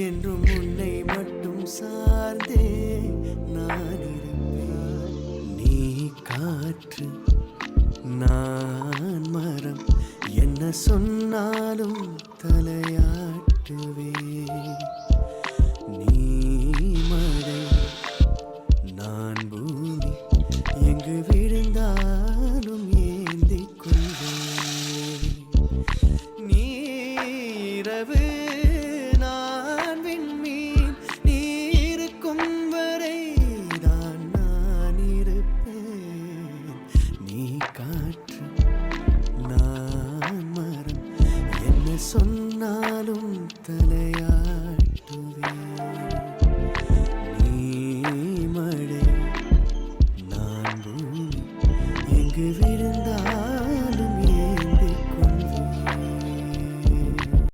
என்றும் உன்னை மட்டும் சார்ந்தே நான் இருப்பேன். நீ காற்று, நான் மரம், என்ன சொன்னாலும் தலையாட்டுவேன். நீ மழை, நான் பூமி, எங்கு விழுந்தாலும் ஏந்திக் கொள்வேன். நீரவு, நான் விண்மீன், நீ இருக்கும் வரை தான் நான் இருப்பேன். நீ காற்று, நான் மரம், என்ன சொன்னாலும் தலையா